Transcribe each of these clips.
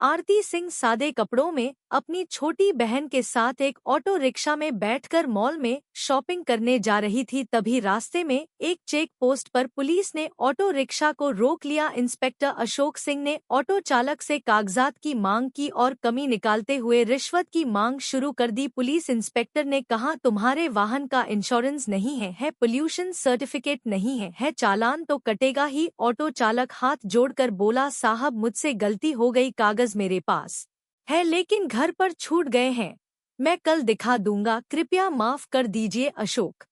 आरती सिंह सादे कपड़ों में अपनी छोटी बहन के साथ एक ऑटो रिक्शा में बैठकर मॉल में शॉपिंग करने जा रही थी। तभी रास्ते में एक चेक पोस्ट पर पुलिस ने ऑटो रिक्शा को रोक लिया। इंस्पेक्टर अशोक सिंह ने ऑटो चालक से कागजात की मांग की और कमी निकालते हुए रिश्वत की मांग शुरू कर दी। पुलिस इंस्पेक्टर ने कहा, तुम्हारे वाहन का इंश्योरेंस नहीं है, पोल्यूशन सर्टिफिकेट नहीं है, चालान तो कटेगा ही। ऑटो चालक हाथ जोड़कर बोला, साहब मुझसे गलती हो गई, कागज मेरे पास है लेकिन घर पर छूट गए हैं, मैं कल दिखा दूंगा, कृपया माफ कर दीजिए। अशोक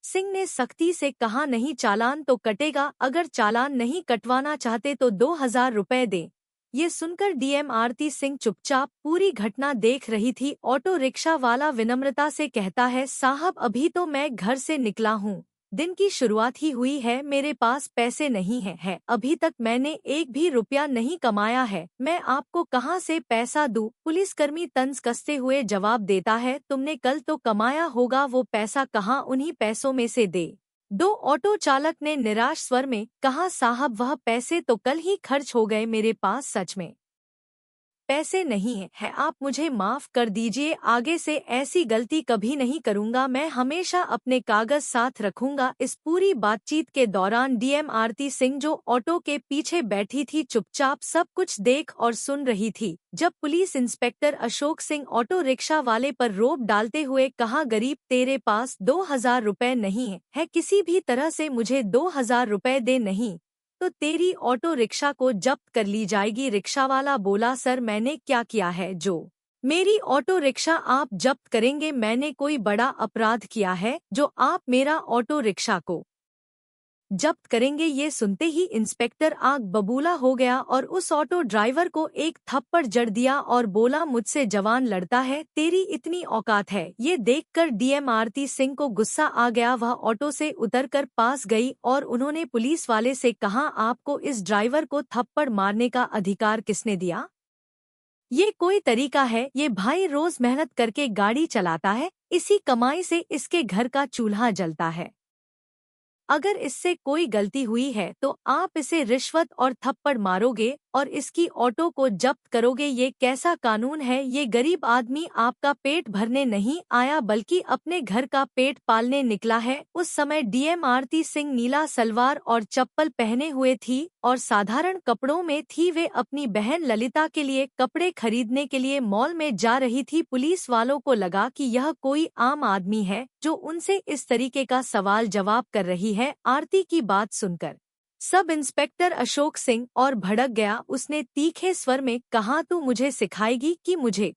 सिंह ने सख्ती से कहा, नहीं चालान तो कटेगा, अगर चालान नहीं कटवाना चाहते तो 2000 रुपए दें। ये सुनकर डीएम आरती सिंह चुपचाप पूरी घटना देख रही थी। ऑटो रिक्शा वाला विनम्रता से कहता है, साहब अभी तो मैं घर से निकला हूँ, दिन की शुरुआत ही हुई है, मेरे पास पैसे नहीं है, अभी तक मैंने एक भी रुपया नहीं कमाया है, मैं आपको कहाँ से पैसा दूं? पुलिसकर्मी तंज कसते हुए जवाब देता है, तुमने कल तो कमाया होगा, वो पैसा कहाँ, उन्हीं पैसों में से दे दो। ऑटो चालक ने निराश स्वर में कहा, साहब वह पैसे तो कल ही खर्च हो गए, मेरे पास सच में पैसे नहीं है, आप मुझे माफ कर दीजिए, आगे से ऐसी गलती कभी नहीं करूंगा, मैं हमेशा अपने कागज साथ रखूंगा। इस पूरी बातचीत के दौरान डीएम आरती सिंह जो ऑटो के पीछे बैठी थी चुपचाप सब कुछ देख और सुन रही थी। जब police inspector Ashok Singh auto rickshaw वाले पर रोब डालते हुए कहा, गरीब तेरे पास 2000 रुपए नहीं है, किसी भी तरह से मुझे 2000 रुपए दे, नहीं तो तेरी ऑटो रिक्शा को जब्त कर ली जाएगी। रिक्शावाला बोला, सर मैंने क्या किया है जो मेरी ऑटो रिक्शा आप जब्त करेंगे? मैंने कोई बड़ा अपराध किया है जो आप मेरा ऑटो रिक्शा को जब्त करेंगे? ये सुनते ही इंस्पेक्टर आग बबूला हो गया और उस ऑटो ड्राइवर को एक थप्पड़ जड़ दिया और बोला, मुझसे जवान लड़ता है, तेरी इतनी औकात है? ये देखकर डीएम आरती सिंह को गुस्सा आ गया। वह ऑटो से उतरकर पास गई और उन्होंने पुलिस वाले से कहा, आपको इस ड्राइवर को थप्पड़ मारने का अधिकार किसने दिया? ये कोई तरीका है? ये भाई रोज मेहनत करके गाड़ी चलाता है, इसी कमाई से इसके घर का चूल्हा जलता है, अगर इससे कोई गलती हुई है तो आप इसे रिश्वत और थप्पड़ मारोगे और इसकी ऑटो को जब्त करोगे? ये कैसा कानून है? ये गरीब आदमी आपका पेट भरने नहीं आया बल्कि अपने घर का पेट पालने निकला है। उस समय डीएम आरती सिंह नीला सलवार और चप्पल पहने हुए थी और साधारण कपड़ों में थी। वे अपनी बहन ललिता के लिए कपड़े खरीदने के लिए मॉल में जा रही थी। पुलिस वालों को लगा कि यह कोई आम आदमी है जो उनसे इस तरीके का सवाल जवाब कर रही है। आरती की बात सुनकर सब इंस्पेक्टर अशोक सिंह और भड़क गया। उसने तीखे स्वर में कहा, तू मुझे सिखाएगी कि मुझे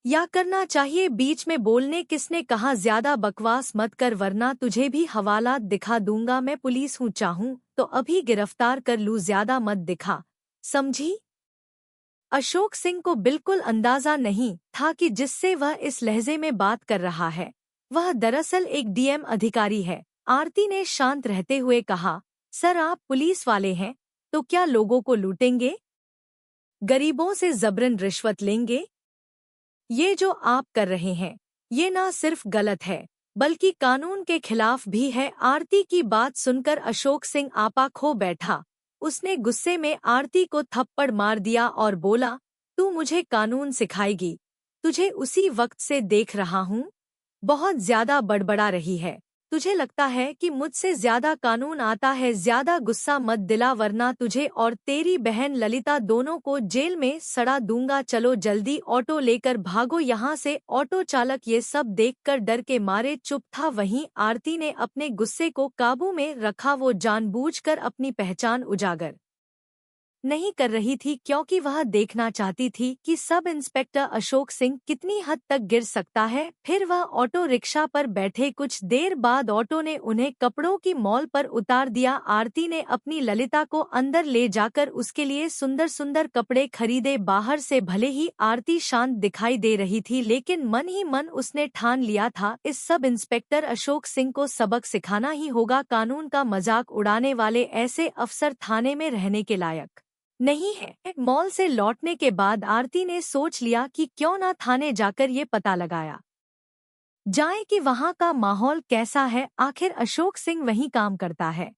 या करना चाहिए? बीच में बोलने किसने कहा? ज्यादा बकवास मत कर वरना तुझे भी हवालात दिखा दूंगा। मैं पुलिस हूँ, चाहूँ तो अभी गिरफ्तार कर लूँ, ज्यादा मत दिखा, समझी? अशोक सिंह को बिल्कुल अंदाजा नहीं था कि जिससे वह इस लहजे में बात कर रहा है वह दरअसल एक डीएम अधिकारी है। आरती ने शांत रहते हुए कहा, सर आप पुलिस वाले हैं तो क्या लोगों को लूटेंगे, गरीबों से जबरन रिश्वत लेंगे? ये जो आप कर रहे हैं ये ना सिर्फ गलत है बल्कि कानून के खिलाफ भी है। आरती की बात सुनकर अशोक सिंह आपा खो बैठा। उसने गुस्से में आरती को थप्पड़ मार दिया और बोला, तू मुझे कानून सिखाएगी? तुझे उसी वक्त से देख रहा हूँ, बहुत ज्यादा बड़बड़ा रही है। तुझे लगता है कि मुझसे ज्यादा कानून आता है? ज्यादा गुस्सा मत दिला वरना तुझे और तेरी बहन ललिता दोनों को जेल में सड़ा दूंगा। चलो जल्दी ऑटो लेकर भागो यहाँ से। ऑटो चालक ये सब देखकर डर के मारे चुप था। वहीं आरती ने अपने गुस्से को काबू में रखा। वो जानबूझकर अपनी पहचान उजागर नहीं कर रही थी क्योंकि वह देखना चाहती थी कि सब इंस्पेक्टर अशोक सिंह कितनी हद तक गिर सकता है। फिर वह ऑटो रिक्शा पर बैठे। कुछ देर बाद ऑटो ने उन्हें कपड़ों की मॉल पर उतार दिया। आरती ने अपनी ललिता को अंदर ले जाकर उसके लिए सुंदर सुंदर कपड़े खरीदे। बाहर से भले ही आरती शांत दिखाई दे रही थी लेकिन मन ही मन उसने ठान लिया था, इस सब इंस्पेक्टर अशोक सिंह को सबक सिखाना ही होगा। कानून का मजाक उड़ाने वाले ऐसे अफसर थाने में रहने के लायक नहीं है। मॉल से लौटने के बाद आरती ने सोच लिया कि क्यों ना थाने जाकर ये पता लगाया जाए कि वहां का माहौल कैसा है, आखिर अशोक सिंह वहीं काम करता है।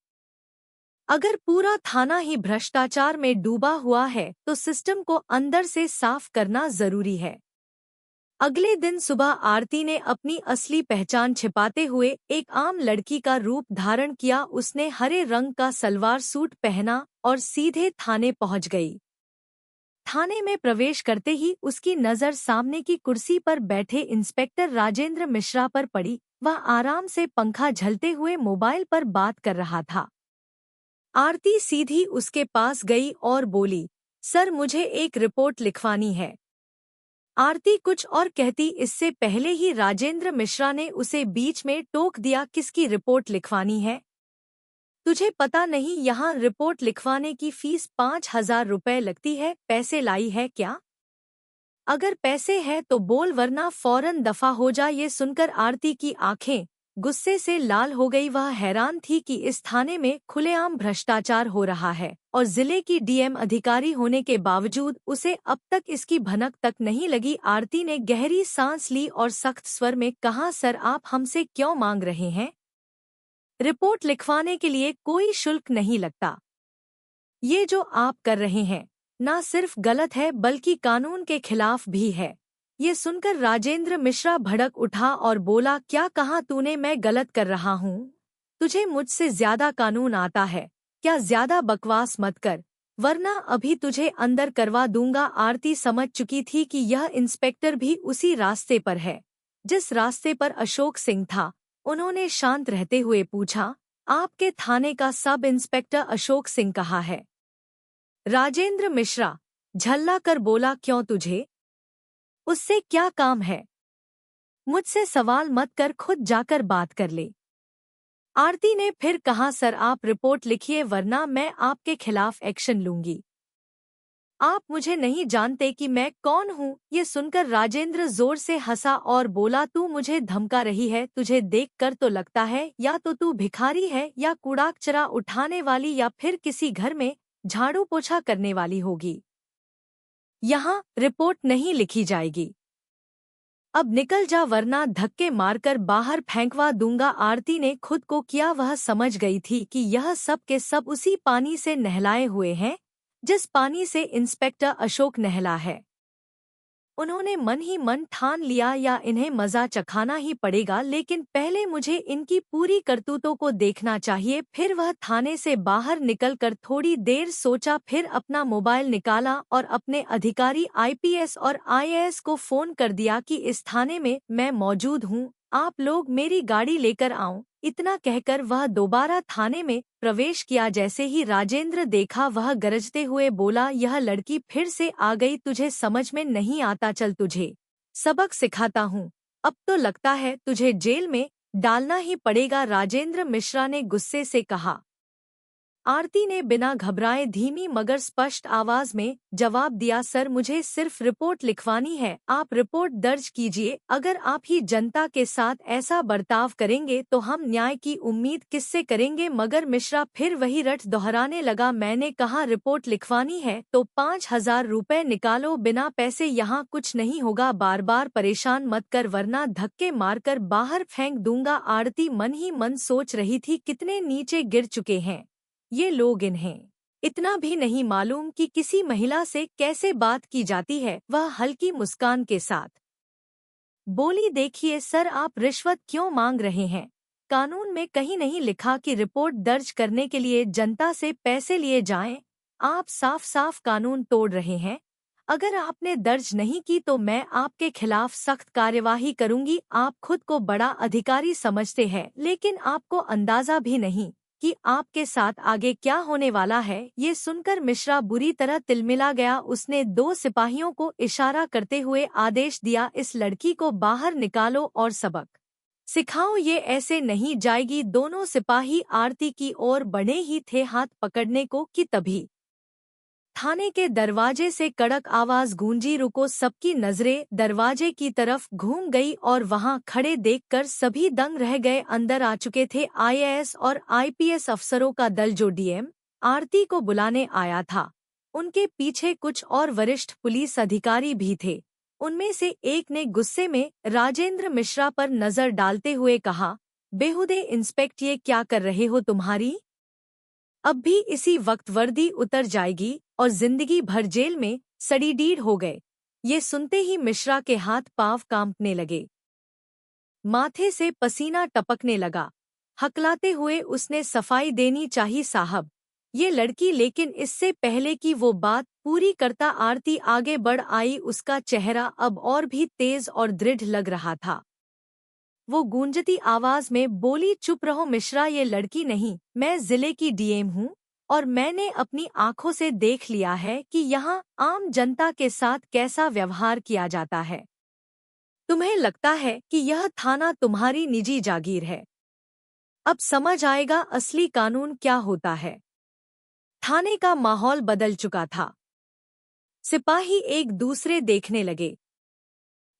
अगर पूरा थाना ही भ्रष्टाचार में डूबा हुआ है तो सिस्टम को अंदर से साफ करना जरूरी है। अगले दिन सुबह आरती ने अपनी असली पहचान छिपाते हुए एक आम लड़की का रूप धारण किया। उसने हरे रंग का सलवार सूट पहना और सीधे थाने पहुंच गई। थाने में प्रवेश करते ही उसकी नजर सामने की कुर्सी पर बैठे इंस्पेक्टर राजेंद्र मिश्रा पर पड़ी। वह आराम से पंखा झलते हुए मोबाइल पर बात कर रहा था। आरती सीधी उसके पास गई और बोली, सर मुझे एक रिपोर्ट लिखवानी है। आरती कुछ और कहती इससे पहले ही राजेंद्र मिश्रा ने उसे बीच में टोक दिया, किसकी रिपोर्ट लिखवानी है? तुझे पता नहीं यहाँ रिपोर्ट लिखवाने की फीस 5,000 रुपए लगती है, पैसे लाई है क्या? अगर पैसे है तो बोल वरना फौरन दफा हो जा। ये सुनकर आरती की आंखें गुस्से से लाल हो गई। वह हैरान थी कि इस थाने में खुलेआम भ्रष्टाचार हो रहा है और जिले की डीएम अधिकारी होने के बावजूद उसे अब तक इसकी भनक तक नहीं लगी। आरती ने गहरी सांस ली और सख्त स्वर में कहा, सर आप हमसे क्यों मांग रहे हैं? रिपोर्ट लिखवाने के लिए कोई शुल्क नहीं लगता। ये जो आप कर रहे हैं ना सिर्फ गलत है बल्कि कानून के खिलाफ भी है। ये सुनकर राजेंद्र मिश्रा भड़क उठा और बोला, क्या कहा तूने? मैं गलत कर रहा हूँ? तुझे मुझसे ज्यादा कानून आता है क्या? ज्यादा बकवास मत कर वरना अभी तुझे अंदर करवा दूंगा। आरती समझ चुकी थी कि यह इंस्पेक्टर भी उसी रास्ते पर है जिस रास्ते पर अशोक सिंह था। उन्होंने शांत रहते हुए पूछा, आपके थाने का सब इंस्पेक्टर अशोक सिंह कहाँ है? राजेंद्र मिश्रा झल्ला कर बोला, क्यों तुझे उससे क्या काम है? मुझसे सवाल मत कर, खुद जाकर बात कर ले। आरती ने फिर कहा, सर आप रिपोर्ट लिखिए वरना मैं आपके खिलाफ एक्शन लूंगी। आप मुझे नहीं जानते कि मैं कौन हूँ? ये सुनकर राजेंद्र जोर से हंसा और बोला, तू मुझे धमका रही है? तुझे देखकर तो लगता है या तो तू भिखारी है या कूड़ा-कचरा उठाने वाली या फिर किसी घर में झाड़ू पोछा करने वाली होगी। यहाँ रिपोर्ट नहीं लिखी जाएगी। अब निकल जा वरना धक्के मारकर बाहर फेंकवा दूंगा। आरती ने खुद को किया वह समझ गई थी कि यह सब के सब उसी पानी से नहलाए हुए हैं जिस पानी से इंस्पेक्टर अशोक नहला है। उन्होंने मन ही मन ठान लिया या इन्हें मजा चखाना ही पड़ेगा, लेकिन पहले मुझे इनकी पूरी करतूतों को देखना चाहिए। फिर वह थाने से बाहर निकलकर थोड़ी देर सोचा, फिर अपना मोबाइल निकाला और अपने अधिकारी आईपीएस और आईएएस को फोन कर दिया कि इस थाने में मैं मौजूद हूँ, आप लोग मेरी गाड़ी लेकर आओ। इतना कहकर वह दोबारा थाने में प्रवेश किया। जैसे ही राजेंद्र देखा वह गरजते हुए बोला, यह लड़की फिर से आ गई, तुझे समझ में नहीं आता? चल तुझे सबक सिखाता हूँ। अब तो लगता है तुझे जेल में डालना ही पड़ेगा। राजेंद्र मिश्रा ने गुस्से से कहा। आरती ने बिना घबराए धीमी मगर स्पष्ट आवाज में जवाब दिया, सर मुझे सिर्फ रिपोर्ट लिखवानी है, आप रिपोर्ट दर्ज कीजिए। अगर आप ही जनता के साथ ऐसा बर्ताव करेंगे तो हम न्याय की उम्मीद किससे करेंगे? मगर मिश्रा फिर वही रट दोहराने लगा, मैंने कहा रिपोर्ट लिखवानी है तो 5,000 रुपए निकालो, बिना पैसे यहाँ कुछ नहीं होगा। बार बार परेशान मत कर वरना धक्के मारकर बाहर फेंक दूंगा। आरती मन ही मन सोच रही थी, कितने नीचे गिर चुके हैं ये लोग, इन्हें इतना भी नहीं मालूम कि किसी महिला से कैसे बात की जाती है। वह हल्की मुस्कान के साथ बोली, देखिए सर आप रिश्वत क्यों मांग रहे हैं? कानून में कहीं नहीं लिखा कि रिपोर्ट दर्ज करने के लिए जनता से पैसे लिए जाएं। आप साफ साफ कानून तोड़ रहे हैं। अगर आपने दर्ज नहीं की तो मैं आपके खिलाफ सख्त कार्यवाही करूंगी। आप खुद को बड़ा अधिकारी समझते हैं लेकिन आपको अंदाजा भी नहीं कि आपके साथ आगे क्या होने वाला है। ये सुनकर मिश्रा बुरी तरह तिलमिला गया। उसने 2 सिपाहियों को इशारा करते हुए आदेश दिया, इस लड़की को बाहर निकालो और सबक सिखाओ, ये ऐसे नहीं जाएगी। दोनों सिपाही आरती की ओर बढ़े ही थे हाथ पकड़ने को कि तभी थाने के दरवाजे से कड़क आवाज गूंजी, रुको। सबकी नजरें दरवाजे की तरफ घूम गई और वहां खड़े देखकर सभी दंग रह गए। अंदर आ चुके थे आईएएस और आईपीएस अफसरों का दल जो डीएम आरती को बुलाने आया था। उनके पीछे कुछ और वरिष्ठ पुलिस अधिकारी भी थे। उनमें से एक ने गुस्से में राजेंद्र मिश्रा पर नजर डालते हुए कहा, बेहुदे इंस्पेक्टर ये क्या कर रहे हो? तुम्हारी अब भी इसी वक्त वर्दी उतर जाएगी और जिंदगी भर जेल में सड़ीडीड हो गए। ये सुनते ही मिश्रा के हाथ पांव कांपने लगे, माथे से पसीना टपकने लगा। हकलाते हुए उसने सफाई देनी चाहिए साहब, ये लड़की। लेकिन इससे पहले कि वो बात पूरी करता आरती आगे बढ़ आई। उसका चेहरा अब और भी तेज और दृढ़ लग रहा था। वो गूंजती आवाज में बोली, चुप रहो मिश्रा, ये लड़की नहीं, मैं जिले की डीएम हूँ और मैंने अपनी आंखों से देख लिया है कि यहाँ आम जनता के साथ कैसा व्यवहार किया जाता है। तुम्हें लगता है कि यह थाना तुम्हारी निजी जागीर है। अब समझ आएगा असली कानून क्या होता है। थाने का माहौल बदल चुका था। सिपाही एक दूसरे देखने लगे।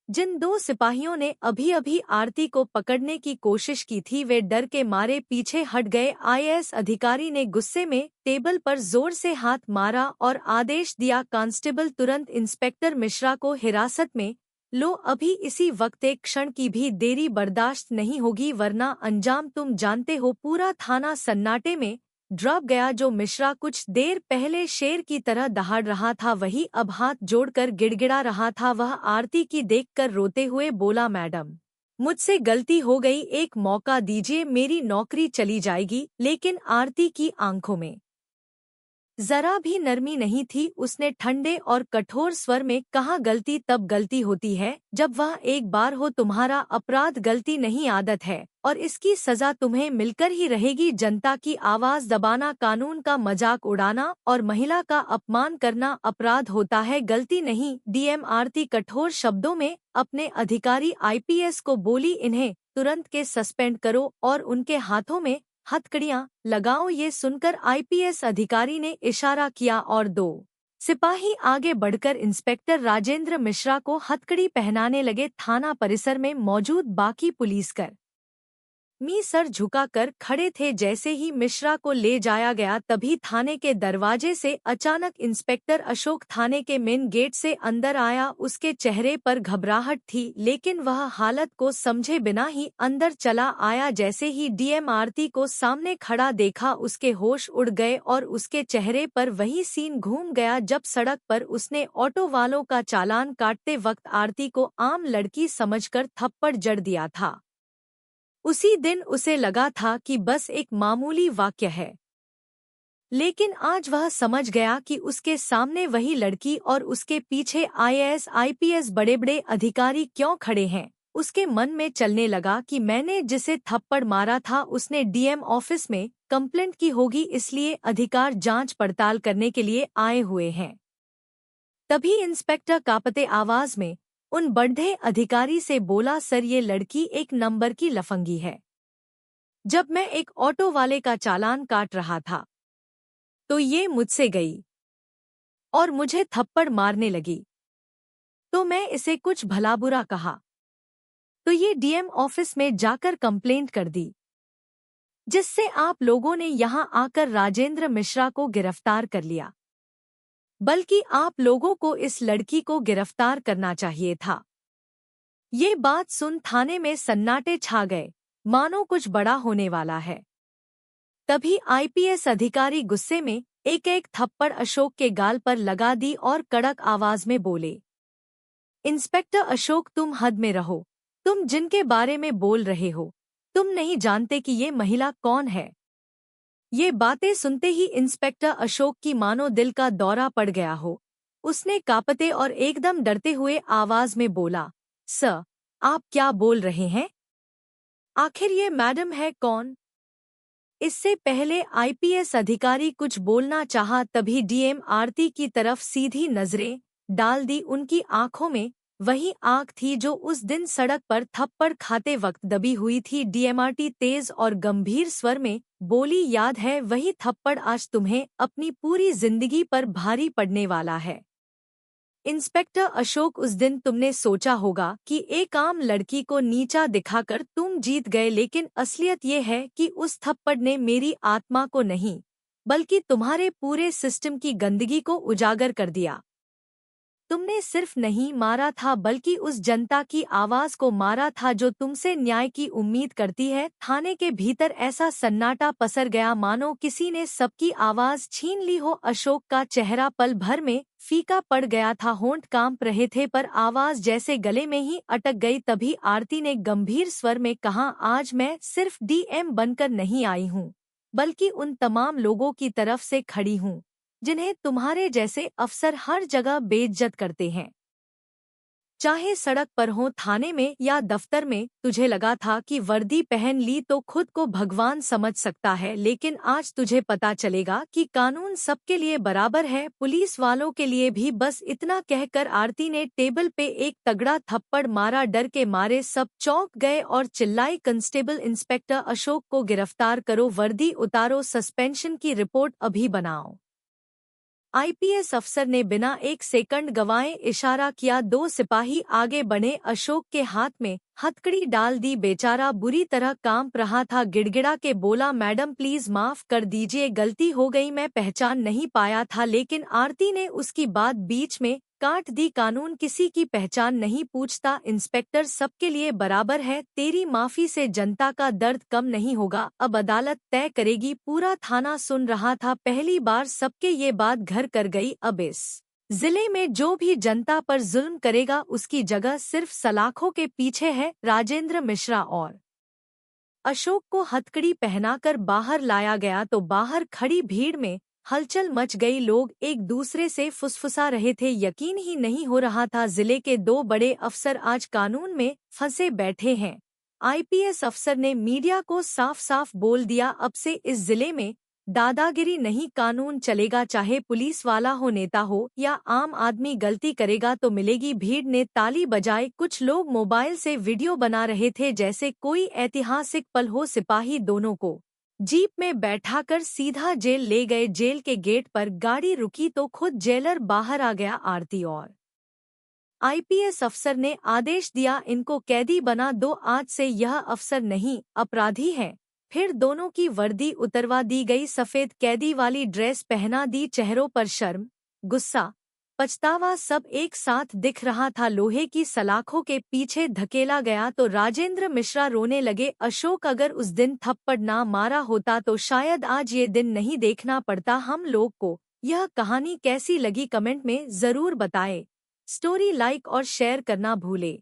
जिन दो सिपाहियों ने अभी अभी आरती को पकड़ने की कोशिश की थी, वे डर के मारे पीछे हट गए। आईएएस अधिकारी ने गुस्से में टेबल पर जोर से हाथ मारा और आदेश दिया, कांस्टेबल तुरंत इंस्पेक्टर मिश्रा को हिरासत में लो, अभी इसी वक्त। एक क्षण की भी देरी बर्दाश्त नहीं होगी वरना अंजाम तुम जानते हो। पूरा थाना सन्नाटे में ड्रॉप गया। जो मिश्रा कुछ देर पहले शेर की तरह दहाड़ रहा था, वही अब हाथ जोड़कर गिड़गिड़ा रहा था। वह आरती की देखकर रोते हुए बोला, मैडम मुझसे गलती हो गई, एक मौका दीजिए, मेरी नौकरी चली जाएगी। लेकिन आरती की आंखों में जरा भी नरमी नहीं थी। उसने ठंडे और कठोर स्वर में कहा, गलती तब गलती होती है जब वह एक बार हो। तुम्हारा अपराध गलती नहीं, आदत है और इसकी सजा तुम्हें मिलकर ही रहेगी। जनता की आवाज दबाना, कानून का मजाक उड़ाना और महिला का अपमान करना अपराध होता है, गलती नहीं। डीएम आरती कठोर शब्दों में अपने अधिकारी आईपीएस को बोली, इन्हें तुरंत के सस्पेंड करो और उनके हाथों में हथकड़ियां लगाओ। ये सुनकर आईपीएस अधिकारी ने इशारा किया और दो सिपाही आगे बढ़कर इंस्पेक्टर राजेंद्र मिश्रा को हथकड़ी पहनाने लगे। थाना परिसर में मौजूद बाकी पुलिसकर मी सर झुकाकर खड़े थे। जैसे ही मिश्रा को ले जाया गया, तभी थाने के दरवाजे से अचानक इंस्पेक्टर अशोक थाने के मेन गेट से अंदर आया। उसके चेहरे पर घबराहट थी, लेकिन वह हालत को समझे बिना ही अंदर चला आया। जैसे ही डीएम आरती को सामने खड़ा देखा, उसके होश उड़ गए और उसके चेहरे पर वही सीन घूम गया जब सड़क पर उसने ऑटो वालों का चालान काटते वक्त आरती को आम लड़की समझकर थप्पड़ जड़ दिया था। उसी दिन उसे लगा था कि बस एक मामूली वाक्य है, लेकिन आज वह समझ गया कि उसके सामने वही लड़की और उसके पीछे आईएएस आईपीएस बड़े बड़े अधिकारी क्यों खड़े हैं। उसके मन में चलने लगा कि मैंने जिसे थप्पड़ मारा था उसने डीएम ऑफिस में कंप्लेंट की होगी, इसलिए अधिकार जांच पड़ताल करने के लिए आए हुए हैं। तभी इंस्पेक्टर कांपते आवाज में उन बढ़े अधिकारी से बोला, सर ये लड़की एक नंबर की लफंगी है। जब मैं एक ऑटो वाले का चालान काट रहा था तो ये मुझसे गई और मुझे थप्पड़ मारने लगी, तो मैं इसे कुछ भला बुरा कहा तो ये डीएम ऑफिस में जाकर कंप्लेंट कर दी, जिससे आप लोगों ने यहां आकर राजेंद्र मिश्रा को गिरफ्तार कर लिया। बल्कि आप लोगों को इस लड़की को गिरफ्तार करना चाहिए था। ये बात सुन थाने में सन्नाटे छा गए, मानो कुछ बड़ा होने वाला है। तभी आईपीएस अधिकारी गुस्से में एक एक थप्पड़ अशोक के गाल पर लगा दी और कड़क आवाज में बोले, इंस्पेक्टर अशोक, तुम हद में रहो। तुम जिनके बारे में बोल रहे हो, तुम नहीं जानते कि ये महिला कौन है। ये बातें सुनते ही इंस्पेक्टर अशोक की मानो दिल का दौरा पड़ गया हो। उसने कांपते और एकदम डरते हुए आवाज में बोला, सर, आप क्या बोल रहे हैं? आखिर ये मैडम है कौन? इससे पहले आईपीएस अधिकारी कुछ बोलना चाहा, तभी डीएम आरती की तरफ सीधी नजरें डाल दी। उनकी आंखों में वही आंख थी जो उस दिन सड़क पर थप्पड़ खाते वक्त दबी हुई थी। डीएमआरटी तेज और गंभीर स्वर में बोली, याद है वही थप्पड़? आज तुम्हें अपनी पूरी जिंदगी पर भारी पड़ने वाला है। इंस्पेक्टर अशोक, उस दिन तुमने सोचा होगा कि एक आम लड़की को नीचा दिखाकर तुम जीत गए, लेकिन असलियत ये है कि उस थप्पड़ ने मेरी आत्मा को नहीं, बल्कि तुम्हारे पूरे सिस्टम की गंदगी को उजागर कर दिया। तुमने सिर्फ नहीं मारा था बल्कि उस जनता की आवाज को मारा था जो तुमसे न्याय की उम्मीद करती है। थाने के भीतर ऐसा सन्नाटा पसर गया मानो किसी ने सबकी आवाज छीन ली हो। अशोक का चेहरा पल भर में फीका पड़ गया था, होंठ कांप रहे थे पर आवाज जैसे गले में ही अटक गई। तभी आरती ने गंभीर स्वर में कहा, आज मैं सिर्फ डीएम बनकर नहीं आई हूँ, बल्कि उन तमाम लोगों की तरफ से खड़ी हूँ जिन्हें तुम्हारे जैसे अफसर हर जगह बेइज्जत करते हैं। चाहे सड़क पर हो, थाने में या दफ्तर में। तुझे लगा था कि वर्दी पहन ली तो खुद को भगवान समझ सकता है, लेकिन आज तुझे पता चलेगा कि कानून सबके लिए बराबर है, पुलिस वालों के लिए भी। बस इतना कहकर आरती ने टेबल पे एक तगड़ा थप्पड़ मारा। डर के मारे सब चौंक गए और चिल्लाई, कांस्टेबल इंस्पेक्टर अशोक को गिरफ्तार करो, वर्दी उतारो, सस्पेंशन की रिपोर्ट अभी बनाओ। आईपीएस अफसर ने बिना एक सेकंड गवाए इशारा किया। दो सिपाही आगे बढ़े, अशोक के हाथ में हथकड़ी डाल दी। बेचारा बुरी तरह कांप रहा था, गिड़गिड़ा के बोला, मैडम प्लीज माफ कर दीजिए, गलती हो गई, मैं पहचान नहीं पाया था। लेकिन आरती ने उसकी बात बीच में काट दी। कानून किसी की पहचान नहीं पूछता इंस्पेक्टर, सबके लिए बराबर है। तेरी माफी से जनता का दर्द कम नहीं होगा, अब अदालत तय करेगी। पूरा थाना सुन रहा था, पहली बार सबके ये बात घर कर गई। अब इस जिले में जो भी जनता पर जुल्म करेगा उसकी जगह सिर्फ सलाखों के पीछे है। राजेंद्र मिश्रा और अशोक को हथकड़ी पहनाकर बाहर लाया गया तो बाहर खड़ी भीड़ में हलचल मच गई। लोग एक दूसरे से फुसफुसा रहे थे, यकीन ही नहीं हो रहा था जिले के दो बड़े अफसर आज कानून में फंसे बैठे हैं। आईपीएस अफसर ने मीडिया को साफ साफ बोल दिया, अब से इस जिले में दादागिरी नहीं, कानून चलेगा, चाहे पुलिस वाला हो, नेता हो या आम आदमी। गलती करेगा तो मिलेगी। भीड़ ने ताली बजाई, कुछ लोग मोबाइल से वीडियो बना रहे थे जैसे कोई ऐतिहासिक पल हो। सिपाही दोनों को जीप में बैठाकर सीधा जेल ले गए। जेल के गेट पर गाड़ी रुकी तो खुद जेलर बाहर आ गया। आरती और आईपीएस अफसर ने आदेश दिया, इनको कैदी बना दो, आज से यह अफसर नहीं अपराधी है। फिर दोनों की वर्दी उतरवा दी गई, सफेद कैदी वाली ड्रेस पहना दी। चेहरों पर शर्म, गुस्सा, पछतावा सब एक साथ दिख रहा था। लोहे की सलाखों के पीछे धकेला गया तो राजेंद्र मिश्रा रोने लगे। अशोक, अगर उस दिन थप्पड़ ना मारा होता तो शायद आज ये दिन नहीं देखना पड़ता हम लोग को। यह कहानी कैसी लगी कमेंट में जरूर बताएं। स्टोरी लाइक और शेयर करना भूले।